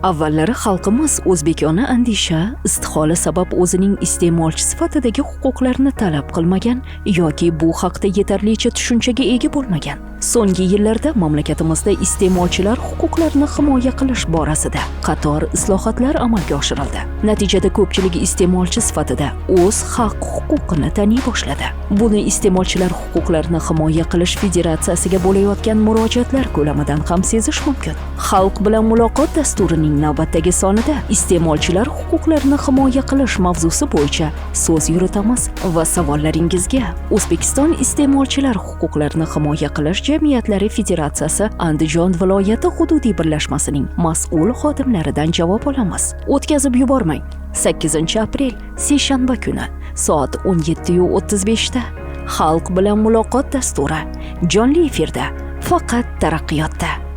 Avvallari xalqimiz o'zbekona andisha, istihola sabab o'zining iste'molchi sifatidagi huquqlarini talab qilmagan yoki bu haqda yetarlicha tushunchaga ega bo'lmagan. So'nggi yillarda mamlakatimizda iste'molchilar huquqlarini himoya qilish borasida qator islohotlar amalga oshirildi. Natijada ko'pchilik iste'molchi sifatida o'z haq-huquqini taniy boshladi. Buni iste'molchilar huquqlarini himoya qilish federatsiyasiga bo'layotgan murojaatlar ko'lamidan ham sezish mumkin. Xalq bilan muloqot dasturining navbatdagi sonida iste'molchilar huquqlarini himoya qilish mavzusi bo'yicha so'z yuritamiz va savollaringizga O'zbekiston iste'molchilar huquqlarini himoya qilish Jamiyatlari Federatsiyasi Andijon viloyati hududiy birlashmasining mas'ul xodimlaridan javob olamiz. O'tkazib yubormang. 8-aprel seshanba kuni soat 17:35 da Xalq bilan muloqot dasturi jonli efirda faqat taraqqiyotda.